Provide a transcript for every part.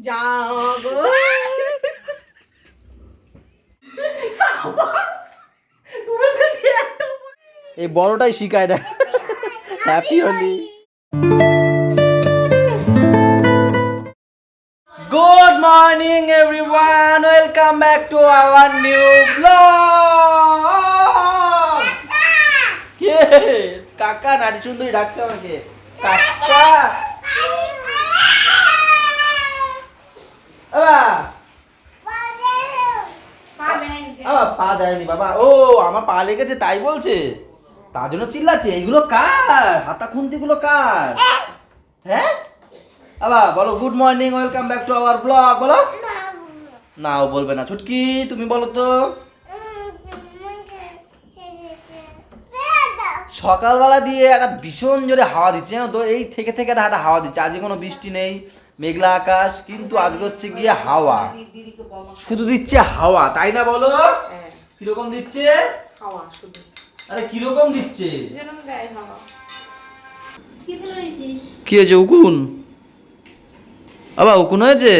যাও গো এই বড়টাই শিখায় দেয়। Happy Holi. Good morning everyone, welcome back to our new blog. কে কাকা? নারী সুন্দরী ডাকছে আমাকে কাকা। পা দেয়নি বাবা। ও আমার পা লেগেছে তাই বলছে, তার জন্য চিল্লাচ্ছে। এইগুলো কার হাতা খুন্তিগুলো কার? হ্যাঁ আবার বলো good morning, welcome back to hour blog. বলো না, ও বলবে না। ছুটকি তুমি বলো তো। সকালবেলা দিয়ে একটা ভীষণ জোরে হাওয়া দিচ্ছে জানো তো, এই থেকে থেকে একটা হাওয়া দিচ্ছে। আজকে কোনো বৃষ্টি নেই, মেঘলা আকাশ, কিন্তু আজকে হচ্ছে গিয়ে হাওয়া, শুধু দিচ্ছে হাওয়া, তাই না বলো? কিরকম দিচ্ছে হাওয়া? শুধু আরে কিরকম দিচ্ছে? কি হয়েছে? উকুন? আবার উকুন হয়েছে?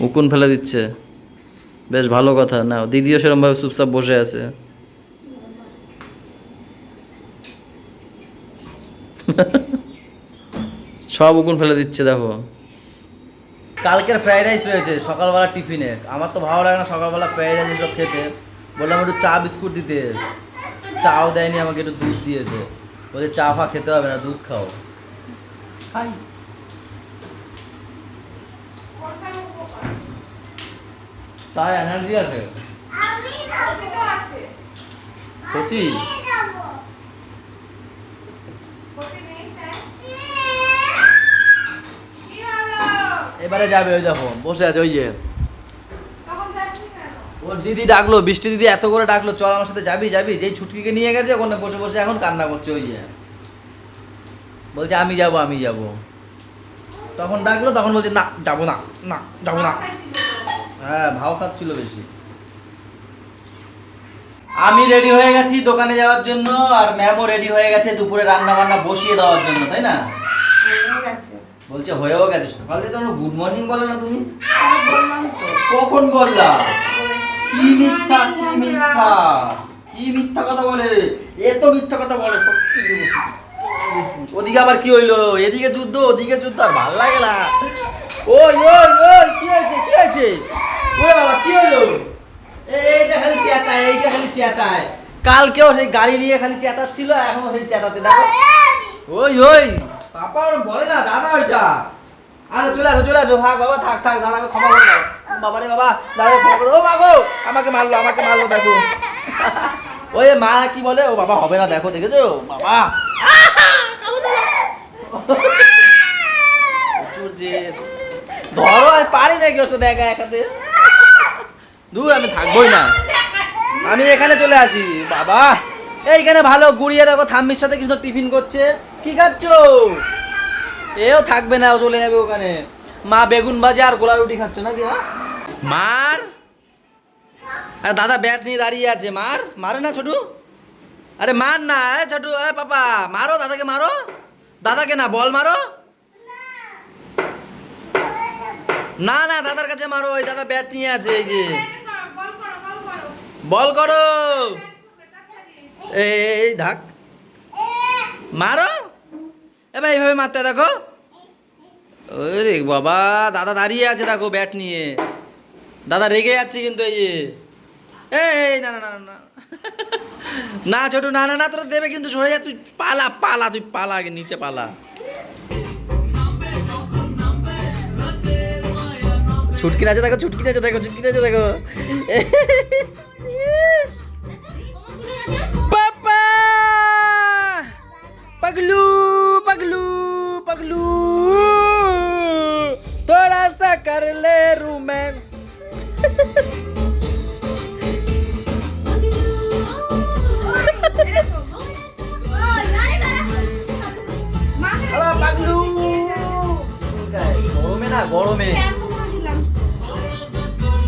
উকুন ফেলে দিচ্ছে, বেশ ভালো কথা। না দিদিও সেরকম ভাবে চুপচাপ বসে আছে। সব উকুন ফেলে দিচ্ছে দেখো। কালকের ফ্রাইড রাইস রয়েছে সকালবেলা টিফিনে। আমার তো ভালো লাগে না সকালবেলা ফ্রাইড রাইস এসব খেতে। বললাম একটু চা বিস্কুট দিতে, চাও দেয়নি আমাকে, একটু দুধ দিয়েছে। বলে চা ফা খেতে হবে না, দুধ খাও। খাই। তাই এনার্জি আছে সত্যি। এবারে যাবে, ওই দেখো বসে আছে ওই যে। ওর দিদি ডাকলো, বৃষ্টি দিদি এত করে ডাকলো, চল আমার সাথে যাবি যাবি। যেই ছুটকিকে নিয়ে গেছে ওখানে বসে বসে এখন কান্না করছে। ওই যে বলছে আমি যাবো আমি যাবো। তখন ডাকলো, তখন বলছে না যাবো না, না যাবো না। হ্যাঁ ভাও খাচ্ছিল বেশি। আমি রেডি হয়ে গেছি দোকানে যাওয়ার জন্য, আর ম্যামও রেডি হয়ে গেছে দুপুরে রান্না বান্না বসিয়ে দেওয়ার জন্য, তাই না? বলছে হয়েও গেছে। সকাল থেকে তোমরা গুড মর্নিং বলো না তুমি? কখন বললা? কি মিথ্যা কি মিথ্যা কি মিথ্যা কথা বলে, এত মিথ্যা কথা বলে সত্যি। ওদিকে আবার কি হইলো? এদিকে যুদ্ধ ওদিকে যুদ্ধ, আর ভাল লাগে না। ওই ওই ওই কি হয়েছে কি হয়েছে? ওরে বাবা কি হইলো? এইটা খালি চেঁচায়, এইটা খালি চেঁচায়। কালকেও সেই গাড়ি নিয়ে খালি চেঁচাচ্ছিল, এখনো সেই চেঁচাচ্ছে দেখো। ওই ওই পাপা ওর বলে না দাদা ওইটা। আরে চলে আসো চলে আসো। থাক বাবা থাক থাক, দাদাকে ক্ষমা করে দাও। বাবা রে বাবা, দাদাকে ক্ষমা করে। ও মা গো আমাকে মারলো দেখো। ওই মা কি বলে? ও বাবা হবে না দেখো, দেখেছো বাবা। প্রচুর যে ধরো, আমি পারি নাকি ওর সাথে একা একাতে। দূর আমি থাকবোই না, আমি এখানে চলে আসি। বাবা এইখানে ভালো গুড়িয়ে দেখো, থাম্মির সাথে কিছু টিফিন করছে। কি খাচ্ছ? এও থাকবে না, ও চলে যাবে ওখানে। মা বেগুন ভাজা আর গোলা রুটি খাচ্ছ নাকি? মার। আরে দাদা ব্যাট নিয়ে দাঁড়িয়ে আছে, মার। মারে না ছোটু? আরে মার না ছোটু। পাপা মারো দাদাকে, মারো দাদাকে, না বল মারো। না না দাদার কাছে মারো, ওই দাদা ব্যাট নিয়ে আছে। এই যে বল করো, এই ধাক মারো। এবার এইভাবে মারতে দেখো। ওরে বাবা দাদা দাঁড়িয়ে আছে দেখো ব্যাট নিয়ে, দাদা রেগে যাচ্ছে কিন্তু। এই যে এই না না না না না ছোটু, না না না তোরা দেবে কিন্তু, সরে যা তুই। পালা পালা, তুই পালা আগে, নিচে পালা। ছুটকি নাচে দেখো, ছুটকি নাচে দেখো, ছুটকি নাচে দেখো। পাপা पगलू पगलू पगलू थोड़ा सा कर ले रोमांस। पगलू गरमे ना गरमे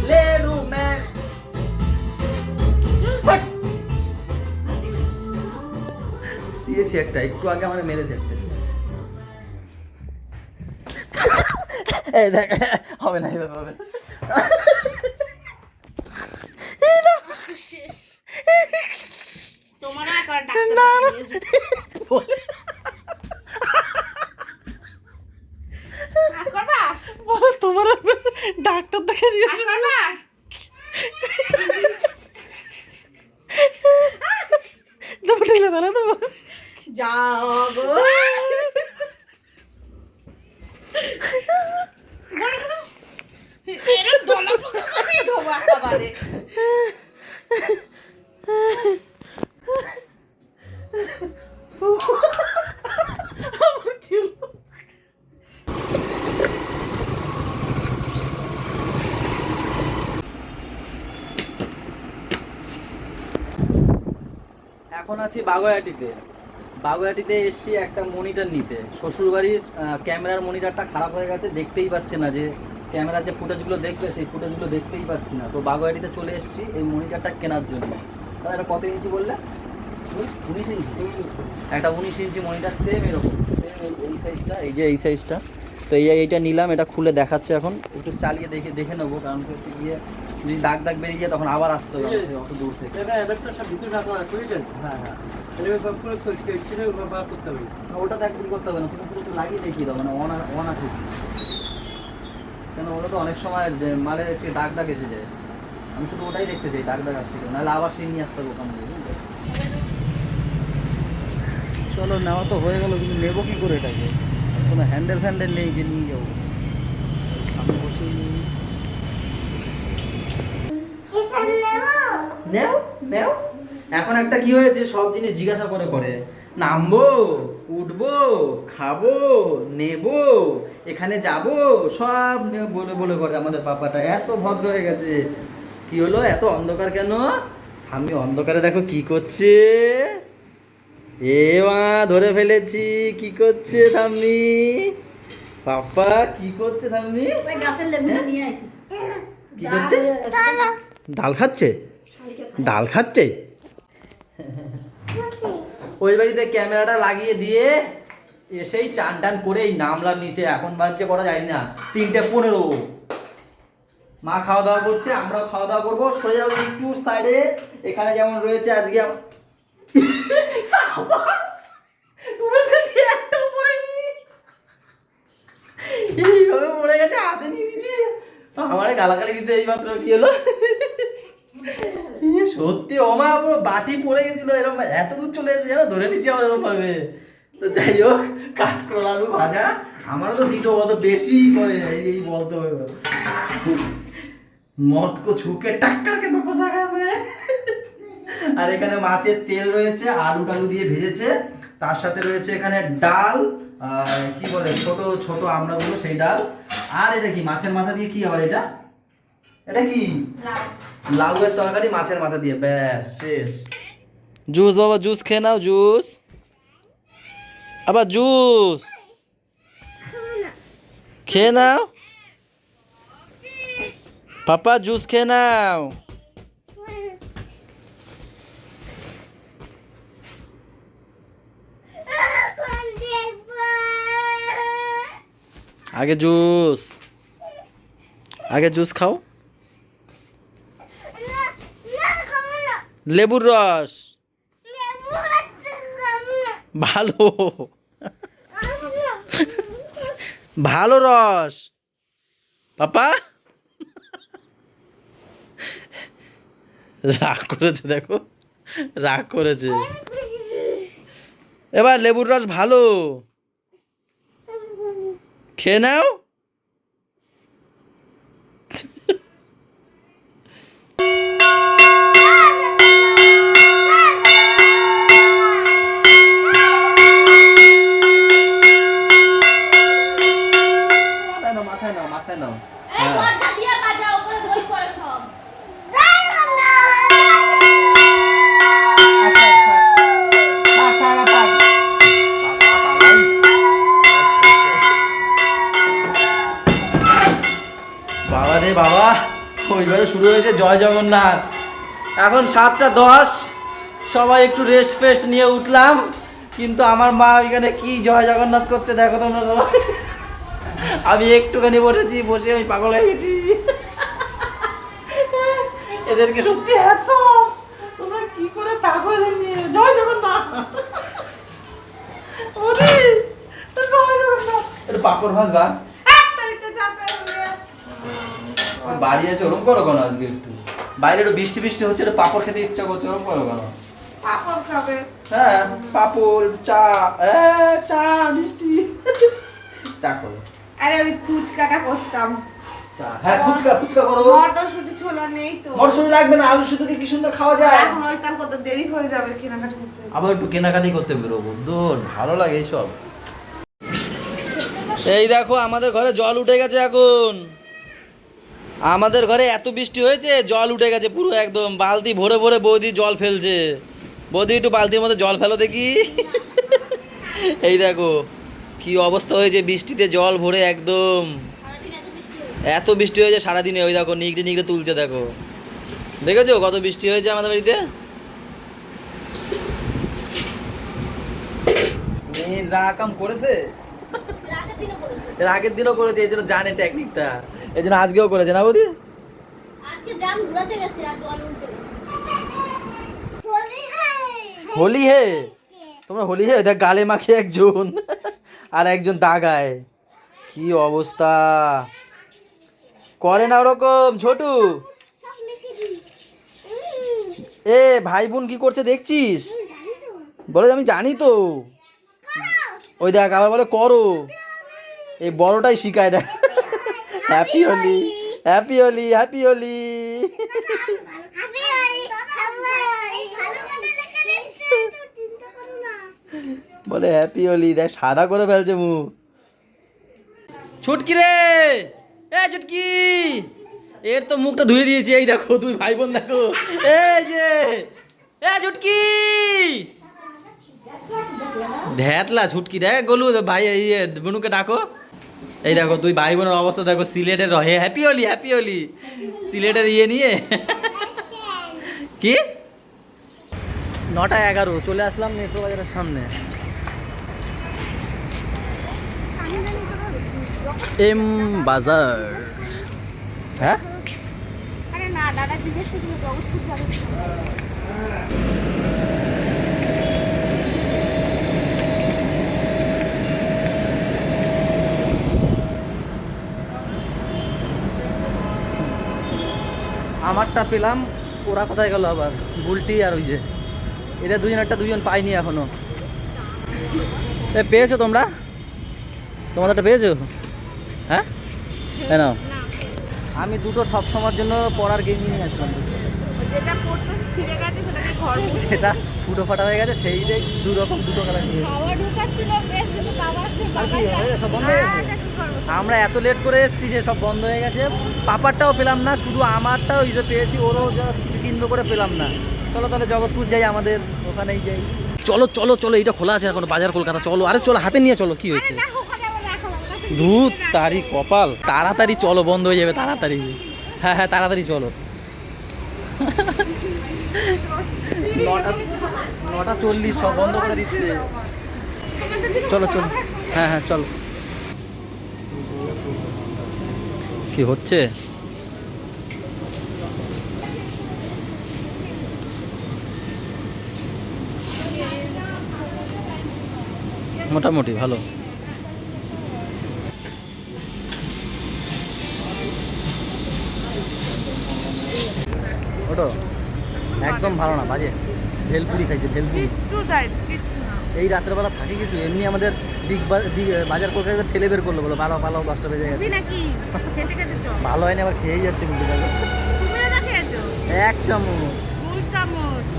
ले रोमांस। দিয়েছি একটা, একটু আগে আমার মেরেছে একটা। এই দেখ, হবে না এবার, হবে না। তোমার একবার ডাক্তার তোমার ডাক্তার দেখে ভালো দেবো যাও গো এরা দলা পোকা মাঝে ধোবা একেবারে এখন আছি বাগুইআটিতে। বাগুইআটিতে এসছি একটা মনিটর নিতে। শ্বশুরবাড়ির ক্যামেরার মনিটরটা খারাপ হয়ে গেছে, দেখতেই পাচ্ছে না, যে ক্যামেরার যে ফুটেজগুলো দেখবে সেই ফুটেজগুলো দেখতেই পাচ্ছি না। তো বাগুইআটিতে চলে এসছি এই মনিটরটা কেনার জন্য। তাহলে এটা কত ইঞ্চি বললে? 19 ইঞ্চি। একটা 19 ইঞ্চি মনিটর, সেম এরকম, সেম এই সাইজটা, এই যে এই সাইজটা। তো এইটা নিলাম, এটা খুলে দেখাচ্ছে এখন, একটু চালিয়ে দেখে নেবো। কারণ হচ্ছে গিয়ে যদি দাগ বেরিয়ে যায় তখন আবার আসতে হবে অত দূর থেকে। হ্যাঁ হ্যাঁ, ওটা দেখ ই করতে হবে না, তুমি শুধু একটু লাগিয়ে দেখিয়ে দাও, মানে অন আছে কেন। ওটা তো অনেক সময় মালের একটু দাগ এসে যায়। আমি শুধু ওটাই দেখতে চাই, দাগ আসছিল, নাহলে আবার সেই নিয়ে আসতে হবে ওখান থেকে। চলো, নেওয়া তো হয়ে গেল, কিন্তু নেবো কী করে এটাকে? কোনো হ্যান্ডেল নেই যে নিয়ে যাবো, সামনে বসেই নিই। নেও নেও। এখন একটা কি হয়েছে, সব জিনিস জিজ্ঞাসা করে নামবো, উঠবো, খাবো, নেবো, এখানে যাবো, সব বলে করে আমাদের পাপাটা। এত ভদ্র হয়ে গেছে। কি হলো, এত অন্ধকার কেন? আমি অন্ধকারে দেখো কি করছে। এ মা, ধরে ফেলেছি। কি করছে থাম্মি? পাপা কি করছে থাম্মি? কি করছে? ডাল খাচ্ছে, ডাল খাচ্ছে। ওই বাড়িতে ক্যামেরাটা লাগিয়ে দিয়ে এসেই চান টান করেই নামলাম নিচে। এখন বাজছে করা যায় না 3:15। মা খাওয়া দাওয়া করছে, আমরাও খাওয়া দাওয়া করবো। সরে যাবো একটু সাইডে। এখানে যেমন রয়েছে আজকে এইভাবে পড়ে গেছে, হাতে নিয়ে নিয়েছি। আমার গালাগালি দিতে এইমাত্র কি হলো, সত্যি ওমা পুরো বাটি পড়ে গেছিল, এরকম এত দূর চলে এসে যেন ধরে নিচ্ছি আমার এরকম ভাবে। তো যাই হোক, কাঁকরোল আলু ভাজা। আমারও তো দিত অত বেশি করে এই বলতে হবে, মত কো ছুকে টাক্কার কে বাপা সাগাবে। আর এখানে মাছের তেল রয়েছে, আলু টালু দিয়ে ভেজেছে। তার সাথে রয়েছে এখানে ডাল, কি বলে ছোট ছোট আমরা বলবো সেই ডাল। আর এটা কি, মাছের মাথা দিয়ে কি আবার এটা? এটা কি? লাউয়ের তরকারি মাছের মাথা দিয়ে, ব্যাস শেষ। জুস বাবা, জুস খেয়ে নাও, জুস। আবার জুস খেয়ে নাও পাপা, জুস খেয়ে নাও। আগে জুস খাও। লেবুর রস ভালো, ভালো রস পাপা। রাগ করেছে, দেখো রাগ করেছে। এবার লেবুর রস ভালো, খেয়ে নাও। মাথায় নাও, মাথায় নাও। বাবা রে বাবা, ওইবারে শুরু হয়েছে জয় জগন্নাথ। এখন 7:10, সবাই একটু রেস্ট ফেস্ট নিয়ে উঠলাম। কিন্তু আমার মা ওইখানে কি জয় জগন্নাথ করছে দেখো তোমরা সবাই। আমি একটুখানি বসেছি, বসে আমি পাগল হয়ে গেছি। এদেরকে সত্যি হ্যাটস অফ, তোমরা কি করে থাকো এদের নিয়ে। জয় জগন্নাথ। ওরে জয় জগন্নাথ। এটা পাপড় ভাজবা? বাড়ি আছে ওরকম করো কেন আজকে? একটু বাইরে একটু বৃষ্টি বৃষ্টি হচ্ছে, একটু পাপড় খেতে ইচ্ছা করছে, ওরকম করো কেন? পাপড় খাবে? হ্যাঁ পাপড়, চা, চা মিষ্টি। চা করো। আরে ওই ফুচকাটা করতাম। চা, হ্যাঁ ফুচকা, ফুচকা করো। মটরশুঁটি ছোলা নেই তো। মটরশুঁটি লাগবে না, আলু শুধু দিয়ে কি সুন্দর খাওয়া যায়। এখন ওই কাল কত দেরি হয়ে যাবে কেনাকাটা করতে। আবার একটু কেনাকাটি করতে বেরোবো, দূর ভালো লাগে এইসব। এই দেখো আমাদের ঘরে জল উঠে গেছে এখন। আমাদের ঘরে এত বৃষ্টি হয়েছে, জল উঠে গেছে পুরো একদম। বালতি ভরে ভরে বৌদি জল ফেলছে। বৌদি একটু বালতির মধ্যে জল ফেলো দেখি। এই দেখো কি অবস্থা হয়েছে, বৃষ্টিতে জল ভরে একদম। এত বৃষ্টি হয়েছে সারাদিনে। ওই দেখো নিগড়ে নিগড়ে তুলছে, দেখো দেখেছো কত বৃষ্টি হয়েছে আমাদের বাড়িতে। মেয়ে যা কাম করেছে, এর আগের দিনও করেছে, এই জন্য জানে টেকনিকটা, এই জন্য আজকেও করেছে না বৌদি? হোলি হে, তোমরা হোলি হে, দেখ গালে মাখে একজন আর একজন দাগায়। কি অবস্থা করে না ওরকম ছোটু। এ ভাই বোন কি করছে দেখছিস? বলে আমি জানি তো। ওই দেখ আবার বলে করো, এই বড়টাই শিখায় দেখ। Happy Holi, happy Holi, happy Holi. বলে হ্যাপি হোলি, দেখ সাদা করে ফেলছে মুখ। ছুটকি রে, এ ছুটকি, এর তো মুখটা ধুয়ে দিয়েছি। এই দেখো তুই ভাই বোন দেখো, এই যে এ ছুটকি, ধ্যাতলা ছুটকি রে। গলু ভাই ইয়ে বুনুকে ডাকো। এই দেখো তুই ভাই বোনের অবস্থা দেখো, সিলেটের রহে হ্যাপি হোলি, হ্যাপি হোলি, সিলেটের ইয়ে নিয়ে। কি 9:11 চলে আসলাম মেট্রো বাজারের সামনে। এম বাজার। হ্যাঁ আরে না দাদা জিজ্ঞেস করছিল জগৎপুর যাবে। আমারটা পেলাম, ওরা কোথায় গেল আবার? বুলটি আর ওই যে এরা দুজন পাইনি এখনো। এ পেয়েছো তোমরা? তোমাদেরটা পেয়েছো? হ্যাঁ নাও। আমি দুটো সব সময়ের জন্য পড়ার গেঞ্জি নিয়ে আসলাম। যেটা পড়তে ছিঁড়ে গেছে সেটাকে ঘর মুছে, সেটা ফুটো ফাটা হয়ে গেছে, সেই যে দুটো কালার নিয়ে। খাওয়া ঢুকাচ্ছিল বেশ, কিন্তু খাবার আর কি সব বন্ধ হয়ে গেছে। আমরা এত লেট করে এসেছি যে সব বন্ধ হয়ে গেছে। পাপারটাও পেলাম না, শুধু আমারটাও ওই যে পেয়েছি, ওরও কিছু কিনবো করে পেলাম না। চলো তাহলে জগৎপুর যাই, আমাদের ওখানেই যাই। চলো চলো চলো, এইটা খোলা আছে এখন, বাজার কলকাতা। চলো আরে চলো, হাতে নিয়ে চলো। কি হয়েছে? ধুত তারি কপাল, তাড়াতাড়ি চলো, বন্ধ হয়ে যাবে তাড়াতাড়ি। হ্যাঁ হ্যাঁ তাড়াতাড়ি চলো। 9:40 সব বন্ধ করে দিচ্ছে। চলো চলো, হ্যাঁ হ্যাঁ চলো। কি হচ্ছে? মোটামুটি ভালো। ওটো একদম ভালো না, বাজে। ভেলপুরি খাইছে, ভেলপুরি। এই রাত্রেবেলা থাকে কিছু, এমনি আমাদের বাজার কলকাতা ঠেলে বের করলো, বলো ভালো ভালো 10টা বেজে গেছে। ভালো হয়নি, আবার খেয়েই যাচ্ছে কিন্তু। এক চামচ,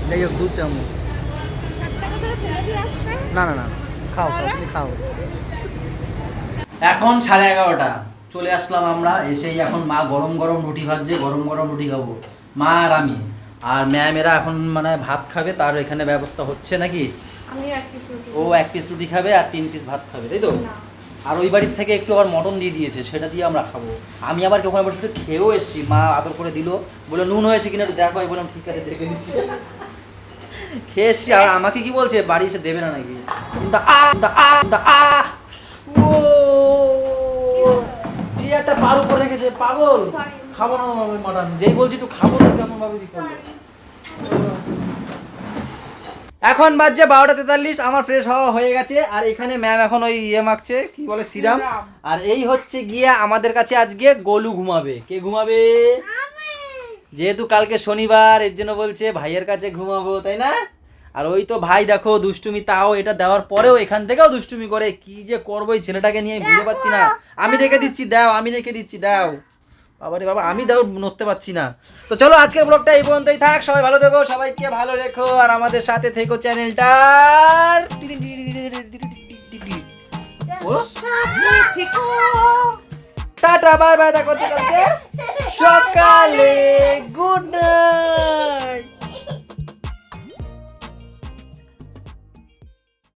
যাই হোক 2 চামচ। না না না, খাও খাও, তুমি খাও। এখন 11:30 চলে আসলাম আমরা। এসেই এখন মা গরম গরম রুটি ভাজছে, গরম গরম রুটি খাবো মা আর আমি। আর ম্যামেরা এখন মানে ভাত খাবে, তার এখানে ব্যবস্থা হচ্ছে নাকি। ও 1 পিস রুটি খাবে আর 3 পিস ভাত খাবে, তাই তো? আর ওই বাড়ির থেকে একটু আবার মটন দিয়ে দিয়েছে, সেটা দিয়ে আমরা খাবো। আমি আবার ওখানে বসে একটু খেয়েও এসেছি, মা আদর করে দিল, বলে নুন হয়েছে কিনা একটু দেখো। আমি বললাম ঠিক আছে দেখে নিচ্ছি। খেয়ে এসছি। আর আমাকে কি বলছে, বাড়ি এসে দেবে না নাকি। ও তার উপর রেখেছে পাগল। Sorry. খাবো না মাটন, যেই বলছি একটু খাবো না কেমন ভাবে দিতে হবে। এখন বাজছে 12:43, আমার ফ্রেশ হওয়া হয়ে গেছে। আর এখানে ম্যাম এখন ওই মাখছে, কি বলে, সিরাম। আর এই হচ্ছে গিয়ে আমাদের কাছে আজকে গোলু ঘুমাবে। কে ঘুমাবে? যেহেতু কালকে শনিবার, এর জন্য বলছে ভাইয়ের কাছে ঘুমাবো, তাই না? আর ওই তো ভাই দেখো দুষ্টুমি, তাও এটা দেওয়ার পরেও এখান থেকেও দুষ্টুমি করে। কি যে করবো এই ছেলেটাকে নিয়ে বুঝতে পারছি না। আমি রেখে দিচ্ছি, দাও, আমি রেখে দিচ্ছি, দাও। বাবারে বাবা, আমি দাও নড়তে পারছি না। তো চলো আজকের ব্লগটা এই পর্যন্তই থাক। সবাই ভালো থেকো, সবাইকে ভালো রেখো, আর আমাদের সাথে থেকো চ্যানেলটার। টাটা, বাই বাই, দেখো কালকে সকালে। Good night.